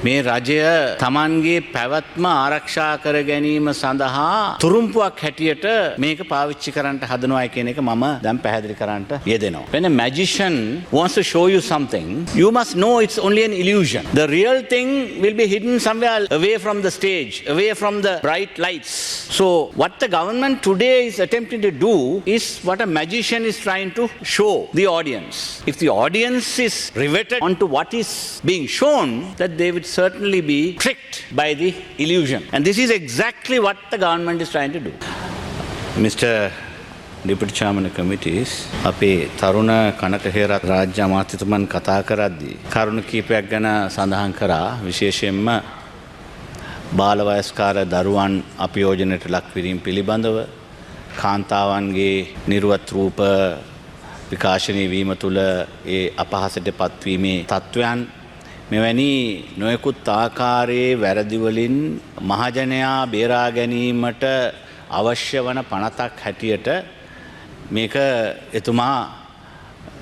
මේ රජය තමන්ගේ පැවැත්ම ආරක්ෂා කර ගැනීම සඳහා තුරුම්පුවක් හැටියට මේක පාවිච්චි කරන්නට හදනවා කියන එක මම දැන් පැහැදිලි කරන්නට යෙදෙනවා. When a magician wants to show you something, you must know it's only an illusion. The real thing will be hidden somewhere away from the stage, away from the bright lights. So what the government today is attempting to do is what a magician is trying to show the audience. If the audience is riveted onto what is being shown, that they would certainly be tricked by the illusion. And this is exactly what the government is trying to do. Mr. Deputy Chairman of Committees, අපේ තරුණ කනකහේරත් රාජ්‍ය අමාත්‍යතුමන් කතා කරද්දී කරුණු කීපයක් ගැන සඳහන් කරා. විශේෂයෙන්ම බාල වයස්කාර දරුවන් අපයෝජනයට ලක්වීම පිළිබඳව කාන්තාවන්ගේ නිර්වත් රූප විකාශනය වීම තුළ ඒ අපහසට පත්වීමේ තත්ත්වයන් මෙවැනි නොයෙකුත් ආකාරයේ වැරදිවලින් මහජනයා බේරා ගැනීමට අවශ්‍ය වන පනතක් හැටියට මේක එතුමා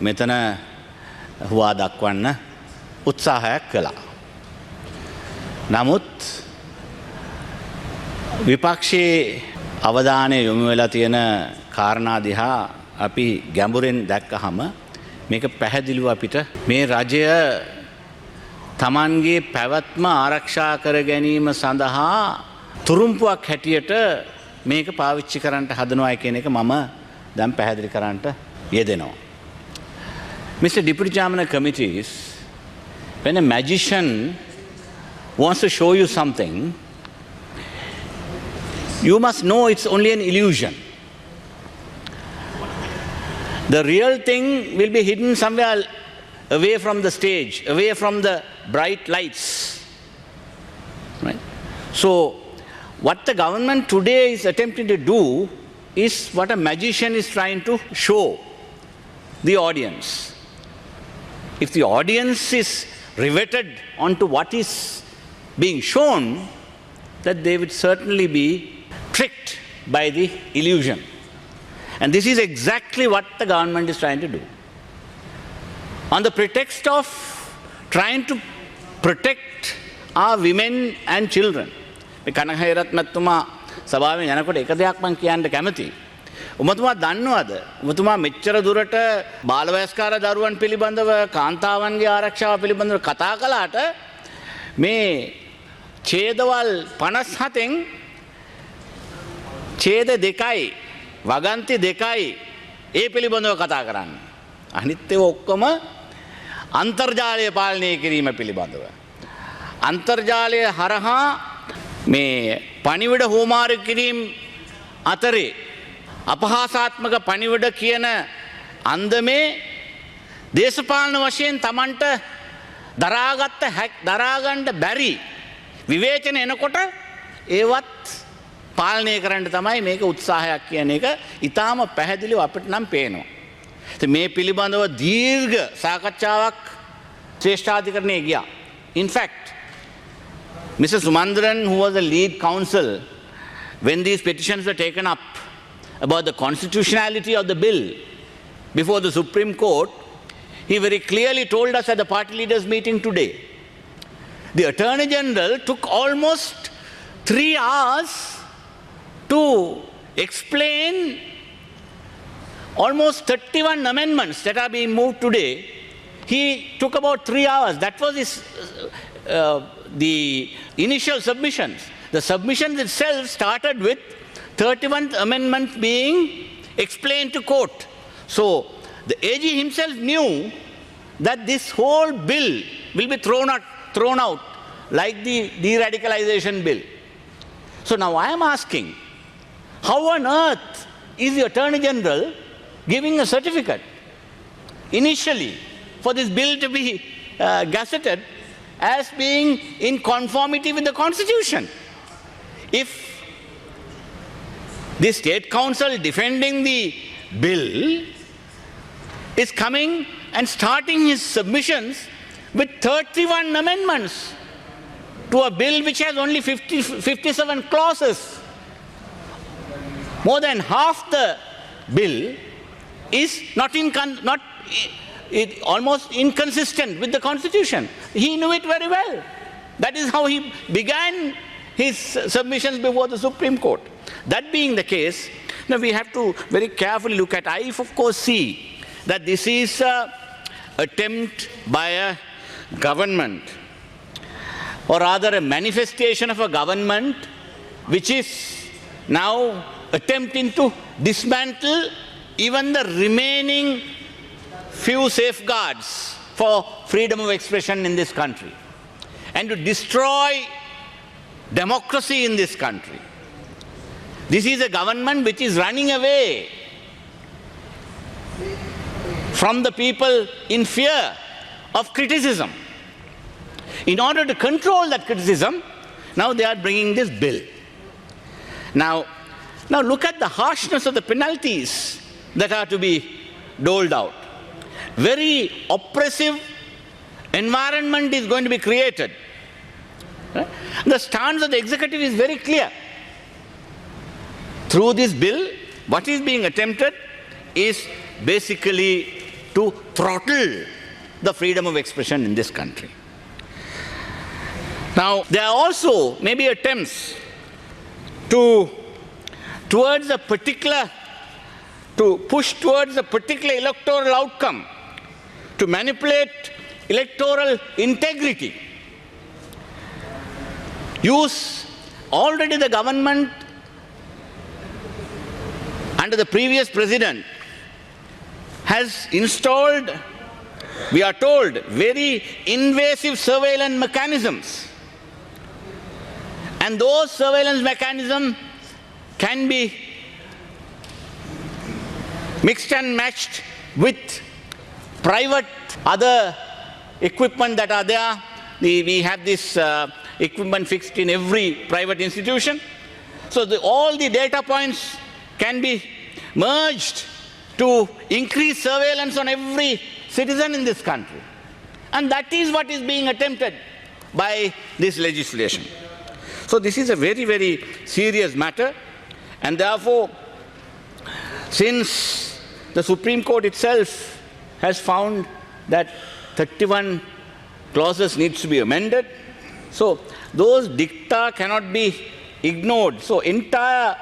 මෙතන හුවා දක්වන්න උත්සාහයක් කළා. නමුත් විපක්ෂයේ අවධානය යොමු වෙලා තියෙන කාරණා දිහා අපි ගැඹුරෙන් දැක්කහම මේක පැහැදිලිව අපිට මේ රජය තමන්ගේ පැවැත්ම ආරක්ෂා කර ගැනීම සඳහා තුරුම්පුවක් හැටියට මේක පාවිච්චි කරන්නට හදනවා කියන එක මම දැන් පැහැදිලි කරන්නට යෙදෙනවා. Mr. Deputy Chairman of Committees, when a magician wants to show you something, you must know it's only an illusion. The real thing will be hidden somewhere away from the stage, away from the bright lights. Right? So, what the government today is attempting to do is what a magician is trying to show the audience. If the audience is riveted onto what is being shown, that they would certainly be tricked by the illusion. And this is exactly what the government is trying to do. On the pretext of trying to protect our women and children. මේ කනහේරත් මැතිතුමා සභාවෙන් යනකොට එක දෙයක් මම කියන්න කැමතියි. ඔබතුමා දන්නවද? ඔබතුමා මෙච්චර දුරට බාලවයස්කාර දරුවන් පිළිබඳව කාන්තාවන්ගේ ආරක්ෂාව පිළිබඳව කතා කළාට මේ ඡේදවල් 57න් ඡේද දෙකයි වගන්ති දෙකයි ඒ පිළිබඳව කතා කරන්නේ. අනිත් ඒවා ඔක්කොම අන්තර්ජාලය පාලනය කිරීම පිළිබඳව. අන්තර්ජාලය හරහා මේ පණිවිඩ හුවමාරු කිරීම අතරේ අපහාසාත්මක පණිවිඩ කියන අන්දමේ දේශපාලන වශයෙන් Tamanට දරාගන්න බැරි විවේචන එනකොට ඒවත් පාලනය කරන්න තමයි මේක උත්සාහයක් කියන එක ඊටාම පැහැදිලිව අපිට නම් පේනවා. මේ පිළිබඳව දීර්ඝ සාකච්ඡාවක් ශ්‍රේෂ්ඨාධිකරණයේ ගියා. In fact, Mr. Sumandran, who was the lead counsel when these petitions were taken up about the constitutionality of the bill before the Supreme Court, he very clearly told us at the party leaders meeting today. The Attorney General took almost 3 hours to explain almost 31 amendments that are being moved today. He took about 3 hours. That was his, the initial submissions. The submissions itself started with 31st amendment being explained to court. So the AG himself knew that this whole bill will be thrown out like the de-radicalization bill. So now I am asking, how on earth is the Attorney General giving a certificate initially for this bill to be gazetted as being in conformity with the Constitution? If the State Council defending the bill is coming and starting his submissions with 31 amendments to a bill which has only 57 clauses, more than half the bill is almost inconsistent with the Constitution. He knew it very well. That is how he began his submissions before the Supreme Court. That being the case, now we have to very carefully look at, I of course see that this is an attempt by a government, or rather a manifestation of a government which is now attempting to dismantle even the remaining few safeguards for freedom of expression in this country, and to destroy democracy in this country. This is a government which is running away from the people in fear of criticism. In order to control that criticism, now they are bringing this bill. Now look at the harshness of the penalties that are to be doled out. Very oppressive environment is going to be created. The stance of the executive is very clear. Through this bill, what is being attempted is basically to throttle the freedom of expression in this country. Now, there are also maybe attempts to push towards a particular electoral outcome, to manipulate electoral integrity. Already the government under the previous president has installed, we are told, very invasive surveillance mechanisms. And those surveillance mechanisms can be mixed and matched with private other equipment that are there. We have this equipment fixed in every private institution. So all the data points can be merged to increase surveillance on every citizen in this country. And that is what is being attempted by this legislation. So this is a very, very serious matter. And therefore, since the Supreme Court itself has found that 31 clauses needs to be amended, so those dicta cannot be ignored. So entire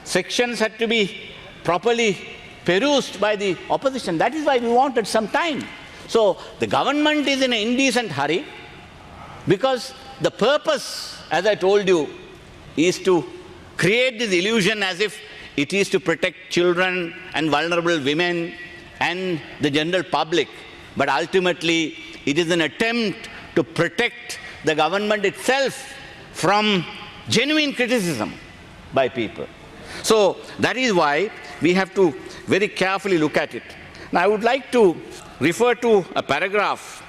sections had to be properly perused by the opposition. That is why we wanted some time. So the government is in an indecent hurry because the purpose, as I told you, is to create this illusion as if it is to protect children and vulnerable women and the general public. But ultimately, it is an attempt to protect the government itself from genuine criticism by people. So that is why we have to very carefully look at it. Now I would like to refer to a paragraph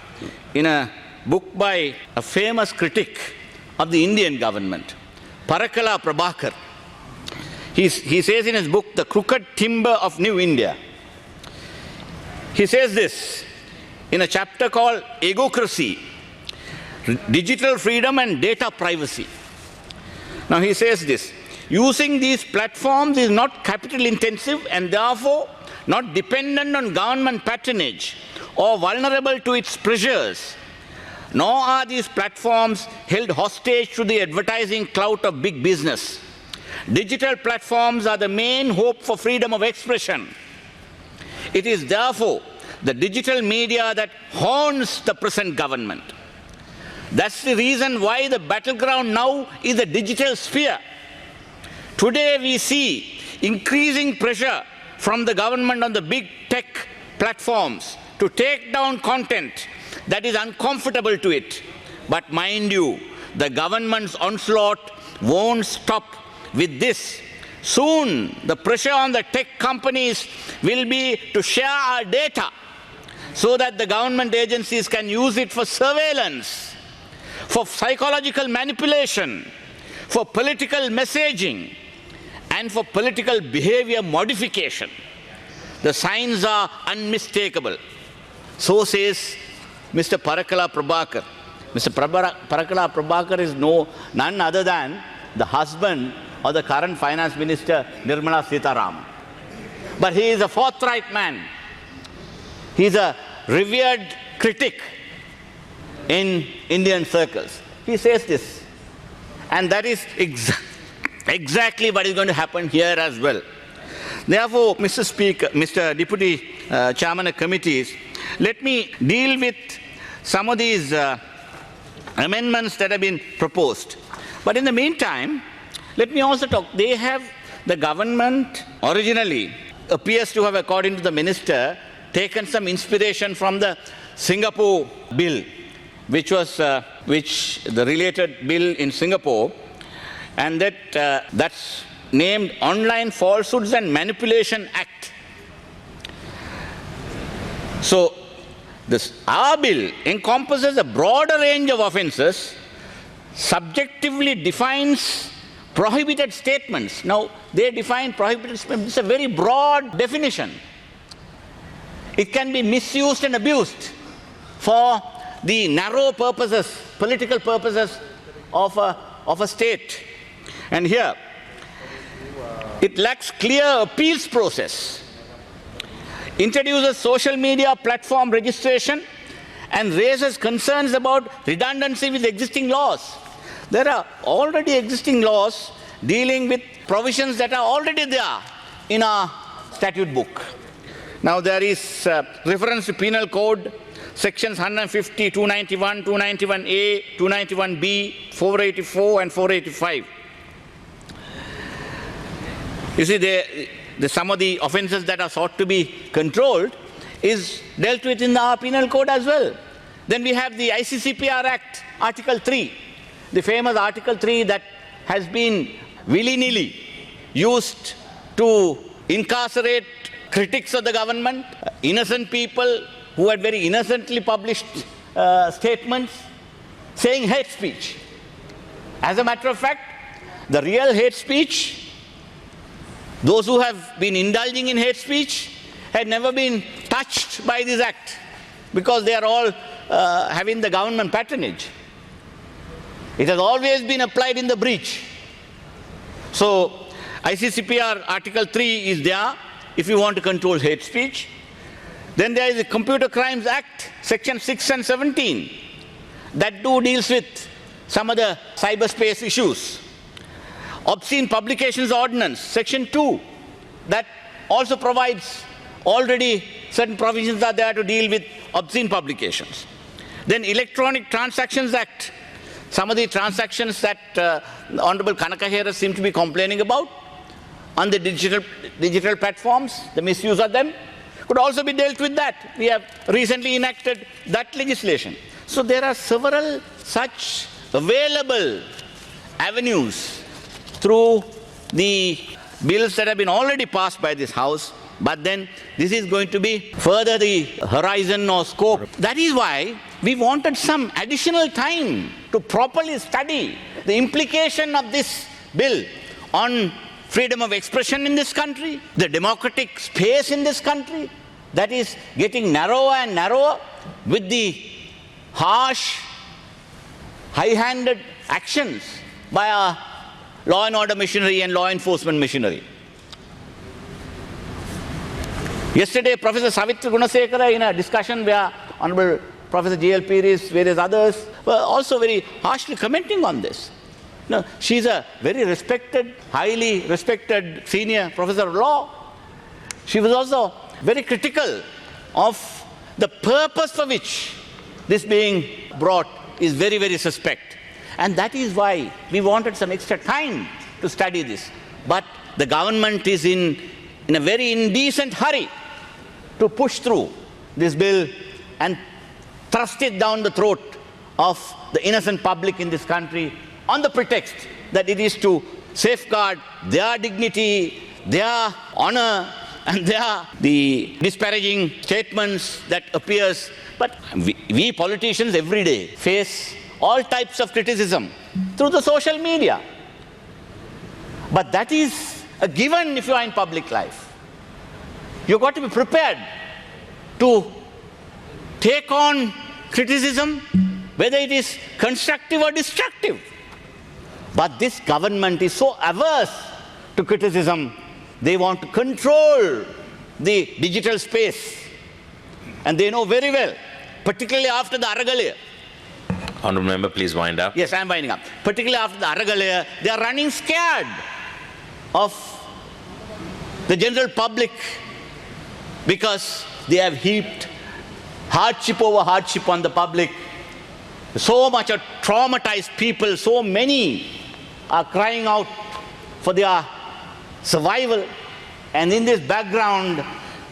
in a book by a famous critic of the Indian government, Parakala Prabhakar. He says in his book, The Crooked Timber of New India, he says this in a chapter called Egocracy, Digital Freedom and Data Privacy. Now he says this: using these platforms is not capital intensive and therefore not dependent on government patronage or vulnerable to its pressures, nor are these platforms held hostage to the advertising clout of big business. Digital platforms are the main hope for freedom of expression. It is therefore the digital media that haunts the present government. That's the reason why the battleground now is the digital sphere. Today we see increasing pressure from the government on the big tech platforms to take down content that is uncomfortable to it. But mind you, the government's onslaught won't stop with this. Soon, the pressure on the tech companies will be to share our data so that the government agencies can use it for surveillance, for psychological manipulation, for political messaging, and for political behavior modification. The signs are unmistakable. So says Mr. Parakala Prabhakar. Mr. Parakala Prabhakar is none other than the husband of the current Finance Minister, Nirmala Sitharaman. But he is a forthright man. He is a revered critic in Indian circles. he says this. And that is exactly what is going to happen here as well. Therefore, Mr. Speaker, Mr. Deputy Chairman of Committees, let me deal with some of these amendments that have been proposed. But in the meantime, let me also talk. The government originally appears to have, according to the minister, taken some inspiration from the Singapore bill, which the related bill in Singapore, and that's named Online Falsehoods and Manipulation Act. So, our bill encompasses a broader range of offences, subjectively defines prohibited statements. Now, they define prohibited statements. It's a very broad definition. It can be misused and abused for the narrow purposes, political purposes of a state. And here, it lacks clear appeals process, introduces social media platform registration, and raises concerns about redundancy with existing laws. There are already existing laws dealing with provisions that are already there in our statute book. Now there is reference to Penal Code, sections 150, 291, 291A, 291B, 484 and 485. You see, some of the offences that are sought to be controlled is dealt with in our Penal Code as well. Then we have the ICCPR Act, Article 3, the famous Article 3 that has been willy-nilly used to incarcerate critics of the government, innocent people who had very innocently published statements saying hate speech. As a matter of fact, the real hate speech, those who have been indulging in hate speech, had never been touched by this act because they are all having the government patronage. It has always been applied in the breach. So, ICCPR Article 3 is there if you want to control hate speech. Then there is the Computer Crimes Act, Section 6 and 17, that deals with some of the cyberspace issues. Obscene Publications Ordinance, Section 2, that also provides already certain provisions are there to deal with obscene publications. Then Electronic Transactions Act, some of the transactions that Honorable Kanakahera seemed to be complaining about on the digital platforms, the misuse of them, could also be dealt with that. We have recently enacted that legislation. So there are several such available avenues through the bills that have been already passed by this House, but then this is going to be further the horizon or scope. That is why we wanted some additional time to properly study the implication of this bill on freedom of expression in this country, the democratic space in this country that is getting narrower and narrower with the harsh, high-handed actions by our law and order machinery and law enforcement machinery. Yesterday, Professor Savitri Gunasekara, in a discussion where Honorable Professor G.L. Piris, various others, were also very harshly commenting on this. Now, she's a very respected, highly respected senior professor of law. She was also very critical of the purpose for which this being brought is very, very suspect. And that is why we wanted some extra time to study this. But the government is in a very indecent hurry to push through this bill and thrust it down the throat of the innocent public in this country on the pretext that it is to safeguard their dignity, their honor, and the disparaging statements that appears. But we politicians every day face all types of criticism through the social media. But that is a given if you are in public life. You've got to be prepared to take on criticism, whether it is constructive or destructive. But this government is so averse to criticism, they want to control the digital space. And they know very well, particularly after the Aragalaya, Honourable Member, please wind up. Yes, I am winding up. Particularly after the Aragalaya, they are running scared of the general public because they have heaped hardship over hardship on the public. So much of traumatized people, so many are crying out for their survival. And in this background,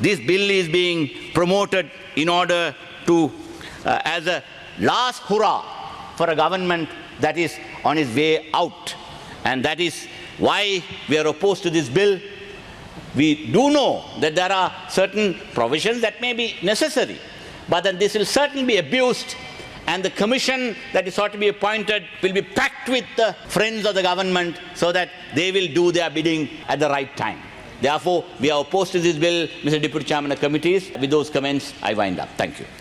this bill is being promoted in order to, as a last hurrah for a government that is on its way out. And that is why we are opposed to this bill. We do know that there are certain provisions that may be necessary, but then this will certainly be abused, and the commission that is sought to be appointed will be packed with the friends of the government so that they will do their bidding at the right time. Therefore, we are opposed to this bill. Mr. Deputy Chairman of Committees, with those comments, I wind up. Thank you.